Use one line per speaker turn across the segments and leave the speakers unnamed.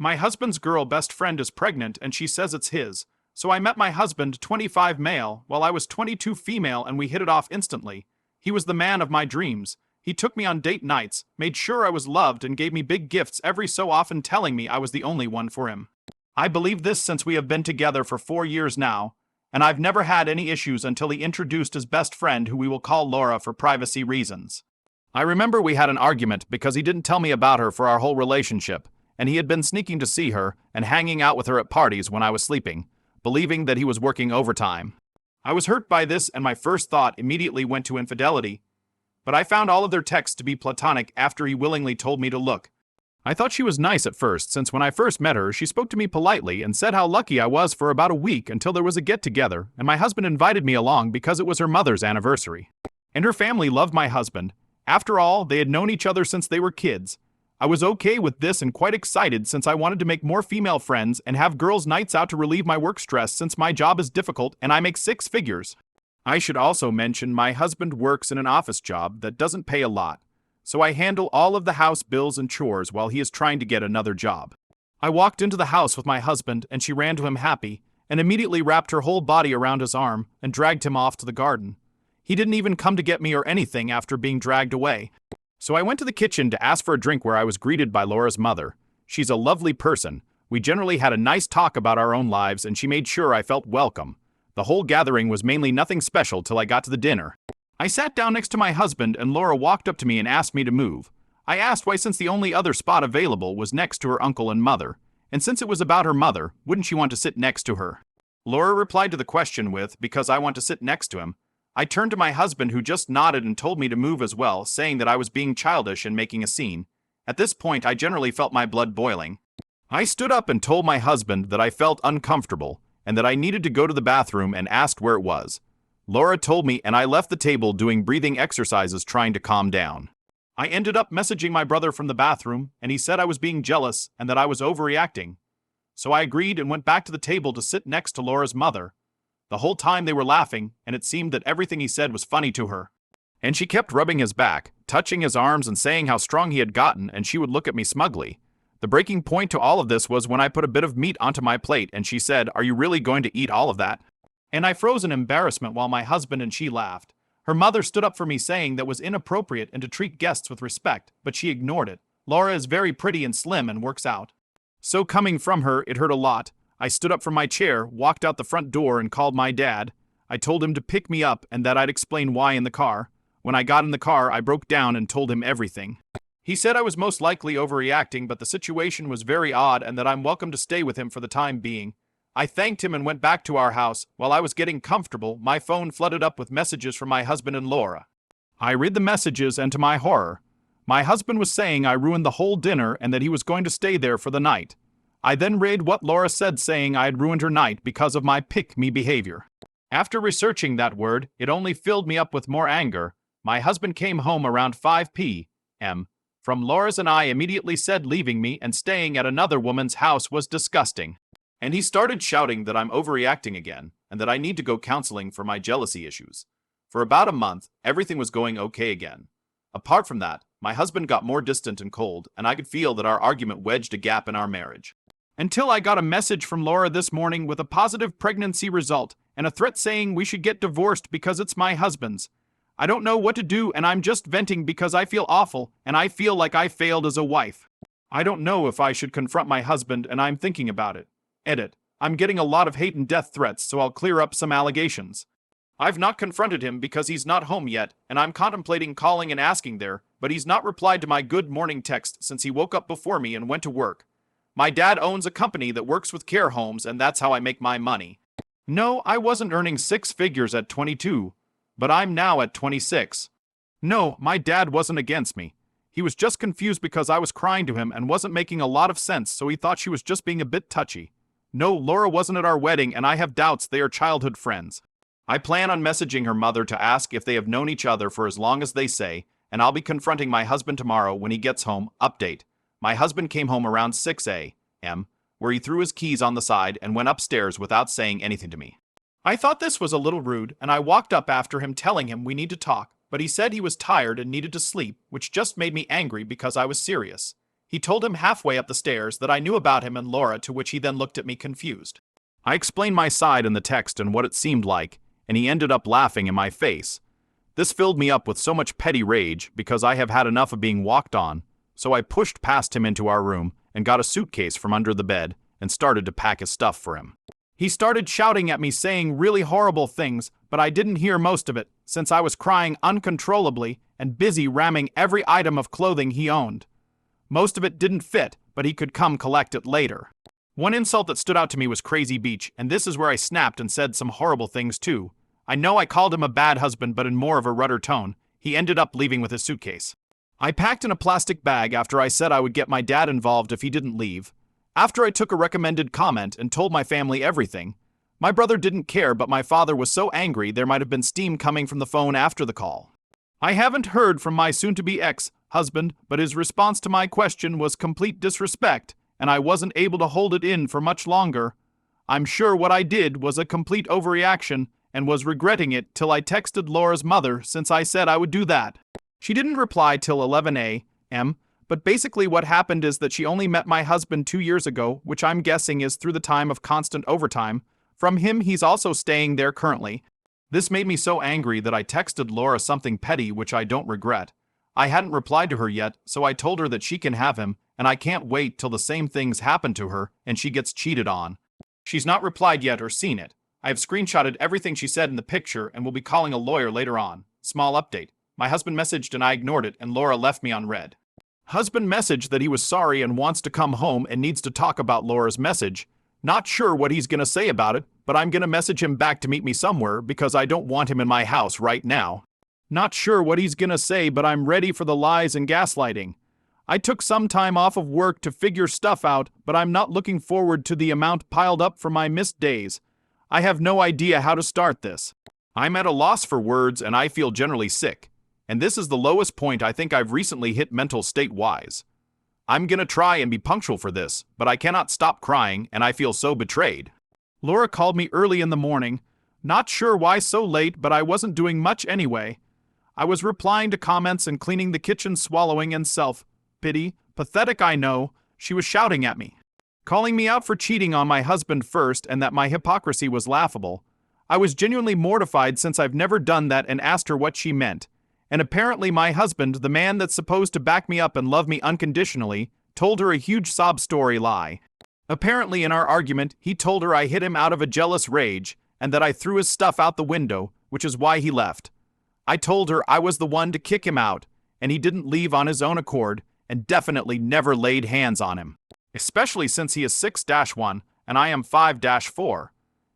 My husband's girl best friend is pregnant and she says it's his. So I met my husband, 25 male, while I was 22 female, and we hit it off instantly. He was the man of my dreams. He took me on date nights, made sure I was loved, and gave me big gifts every so often, telling me I was the only one for him. I believe this since we have been together for 4 years now, and I've never had any issues until he introduced his best friend, who we will call Laura for privacy reasons. I remember we had an argument because he didn't tell me about her for our whole relationship, and he had been sneaking to see her and hanging out with her at parties when I was sleeping, believing that he was working overtime. I was hurt by this, and my first thought immediately went to infidelity, but I found all of their texts to be platonic after he willingly told me to look. I thought she was nice at first, since when I first met her, she spoke to me politely and said how lucky I was for about a week until there was a get-together, and my husband invited me along because it was her mother's anniversary. And her family loved my husband. After all, they had known each other since they were kids. I was okay with this and quite excited since I wanted to make more female friends and have girls' nights out to relieve my work stress since my job is difficult and I make 6 figures. I should also mention my husband works in an office job that doesn't pay a lot, so I handle all of the house bills and chores while he is trying to get another job. I walked into the house with my husband and she ran to him happy and immediately wrapped her whole body around his arm and dragged him off to the garden. He didn't even come to get me or anything after being dragged away. So I went to the kitchen to ask for a drink where I was greeted by Laura's mother. She's a lovely person. We generally had a nice talk about our own lives and she made sure I felt welcome. The whole gathering was mainly nothing special till I got to the dinner. I sat down next to my husband and Laura walked up to me and asked me to move. I asked why, since the only other spot available was next to her uncle and mother, and since it was about her mother, wouldn't she want to sit next to her? Laura replied to the question with, because I want to sit next to him. I turned to my husband, who just nodded and told me to move as well, saying that I was being childish and making a scene. At this point, I generally felt my blood boiling. I stood up and told my husband that I felt uncomfortable and that I needed to go to the bathroom and asked where it was. Laura told me and I left the table doing breathing exercises trying to calm down. I ended up messaging my brother from the bathroom and he said I was being jealous and that I was overreacting. So I agreed and went back to the table to sit next to Laura's mother. The whole time they were laughing, and it seemed that everything he said was funny to her. And she kept rubbing his back, touching his arms and saying how strong he had gotten, and she would look at me smugly. The breaking point to all of this was when I put a bit of meat onto my plate and she said, "Are you really going to eat all of that?" And I froze in embarrassment while my husband and she laughed. Her mother stood up for me, saying that was inappropriate and to treat guests with respect, but she ignored it. Laura is very pretty and slim and works out. So coming from her, it hurt a lot. I stood up from my chair, walked out the front door and called my dad. I told him to pick me up and that I'd explain why in the car. When I got in the car, I broke down and told him everything. He said I was most likely overreacting, but the situation was very odd and that I'm welcome to stay with him for the time being. I thanked him and went back to our house. While I was getting comfortable, my phone flooded up with messages from my husband and Laura. I read the messages and to my horror, my husband was saying I ruined the whole dinner and that he was going to stay there for the night. I then read what Laura said, saying I had ruined her night because of my pick-me behavior. After researching that word, it only filled me up with more anger. My husband came home around 5 p.m. from Laura's and I immediately said leaving me and staying at another woman's house was disgusting. And he started shouting that I'm overreacting again and that I need to go counseling for my jealousy issues. For about a month, everything was going okay again. Apart from that, my husband got more distant and cold, and I could feel that our argument wedged a gap in our marriage. Until I got a message from Laura this morning with a positive pregnancy result and a threat saying we should get divorced because it's my husband's. I don't know what to do and I'm just venting because I feel awful and I feel like I failed as a wife. I don't know if I should confront my husband and I'm thinking about it. Edit. I'm getting a lot of hate and death threats, so I'll clear up some allegations. I've not confronted him because he's not home yet, and I'm contemplating calling and asking there, but he's not replied to my good morning text since he woke up before me and went to work. My dad owns a company that works with care homes, and that's how I make my money. No, I wasn't earning 6 figures at 22, but I'm now at 26. No, my dad wasn't against me. He was just confused because I was crying to him and wasn't making a lot of sense, so he thought she was just being a bit touchy. No, Laura wasn't at our wedding, and I have doubts they are childhood friends. I plan on messaging her mother to ask if they have known each other for as long as they say, and I'll be confronting my husband tomorrow when he gets home. Update. My husband came home around 6 a.m., where he threw his keys on the side and went upstairs without saying anything to me. I thought this was a little rude, and I walked up after him telling him we need to talk, but he said he was tired and needed to sleep, which just made me angry because I was serious. He told him halfway up the stairs that I knew about him and Laura, to which he then looked at me confused. I explained my side in the text and what it seemed like, and he ended up laughing in my face. This filled me up with so much petty rage because I have had enough of being walked on, so I pushed past him into our room and got a suitcase from under the bed and started to pack his stuff for him. He started shouting at me saying really horrible things, but I didn't hear most of it since I was crying uncontrollably and busy ramming every item of clothing he owned. Most of it didn't fit, but he could come collect it later. One insult that stood out to me was Crazy Beach, and this is where I snapped and said some horrible things too. I know I called him a bad husband, but in more of a ruder tone. He ended up leaving with his suitcase. I packed in a plastic bag after I said I would get my dad involved if he didn't leave. After I took a recommended comment and told my family everything. My brother didn't care, but my father was so angry there might have been steam coming from the phone after the call. I haven't heard from my soon-to-be ex-husband, but his response to my question was complete disrespect, and I wasn't able to hold it in for much longer. I'm sure what I did was a complete overreaction and was regretting it till I texted Laura's mother since I said I would do that. She didn't reply till 11 a.m., but basically what happened is that she only met my husband 2 years ago, which I'm guessing is through the time of constant overtime. From him, he's also staying there currently. This made me so angry that I texted Laura something petty, which I don't regret. I hadn't replied to her yet, so I told her that she can have him, and I can't wait till the same things happen to her and she gets cheated on. She's not replied yet or seen it. I have screenshotted everything she said in the picture and will be calling a lawyer later on. Small update. My husband messaged and I ignored it, and Laura left me on read. Husband messaged that he was sorry and wants to come home and needs to talk about Laura's message. Not sure what he's gonna say about it, but I'm gonna message him back to meet me somewhere because I don't want him in my house right now. Not sure what he's gonna say, but I'm ready for the lies and gaslighting. I took some time off of work to figure stuff out, but I'm not looking forward to the amount piled up for my missed days. I have no idea how to start this. I'm at a loss for words and I feel generally sick. And this is the lowest point I think I've recently hit mental state-wise. I'm gonna try and be punctual for this, but I cannot stop crying and I feel so betrayed. Laura called me early in the morning. Not sure why so late, but I wasn't doing much anyway. I was replying to comments and cleaning the kitchen, swallowing and self-pity. Pathetic, I know. She was shouting at me, calling me out for cheating on my husband first and that my hypocrisy was laughable. I was genuinely mortified since I've never done that and asked her what she meant. And apparently my husband, the man that's supposed to back me up and love me unconditionally, told her a huge sob story lie. Apparently in our argument, he told her I hit him out of a jealous rage and that I threw his stuff out the window, which is why he left. I told her I was the one to kick him out, and he didn't leave on his own accord and definitely never laid hands on him. Especially since he is 6-1 and I am 5-4.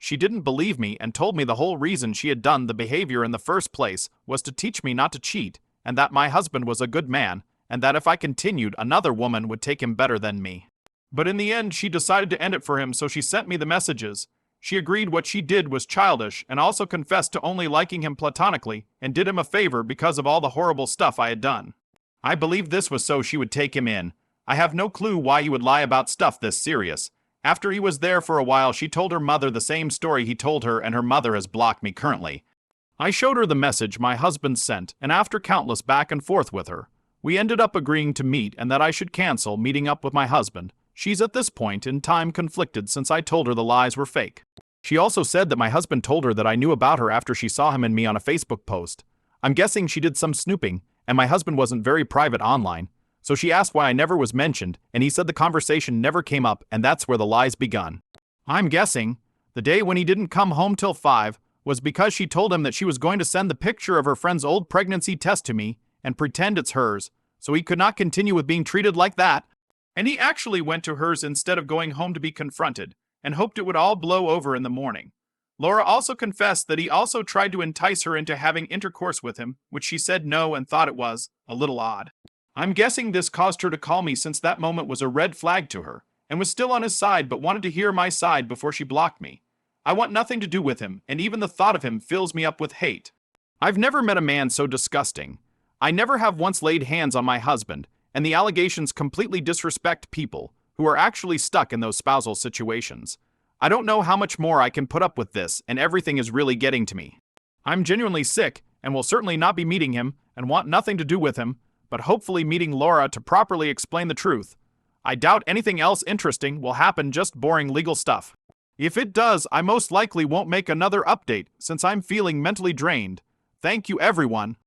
She didn't believe me and told me the whole reason she had done the behavior in the first place was to teach me not to cheat, and that my husband was a good man, and that if I continued, another woman would take him better than me. But in the end, she decided to end it for him, so she sent me the messages. She agreed what she did was childish and also confessed to only liking him platonically and did him a favor because of all the horrible stuff I had done. I believed this was so she would take him in. I have no clue why he would lie about stuff this serious. After he was there for a while, she told her mother the same story he told her, and her mother has blocked me currently. I showed her the message my husband sent, and after countless back and forth with her, we ended up agreeing to meet and that I should cancel meeting up with my husband. She's at this point in time conflicted since I told her the lies were fake. She also said that my husband told her that I knew about her after she saw him and me on a Facebook post. I'm guessing she did some snooping, and my husband wasn't very private online. So she asked why I never was mentioned, and he said the conversation never came up, and that's where the lies begun. I'm guessing the day when he didn't come home till 5 was because she told him that she was going to send the picture of her friend's old pregnancy test to me and pretend it's hers, so he could not continue with being treated like that. And he actually went to hers instead of going home to be confronted, and hoped it would all blow over in the morning. Laura also confessed that he also tried to entice her into having intercourse with him, which she said no and thought it was a little odd. I'm guessing this caused her to call me since that moment was a red flag to her, and was still on his side but wanted to hear my side before she blocked me. I want nothing to do with him, and even the thought of him fills me up with hate. I've never met a man so disgusting. I never have once laid hands on my husband, and the allegations completely disrespect people who are actually stuck in those spousal situations. I don't know how much more I can put up with this, and everything is really getting to me. I'm genuinely sick, and will certainly not be meeting him, and want nothing to do with him, but hopefully meeting Laura to properly explain the truth. I doubt anything else interesting will happen, just boring legal stuff. If it does, I most likely won't make another update since I'm feeling mentally drained. Thank you everyone.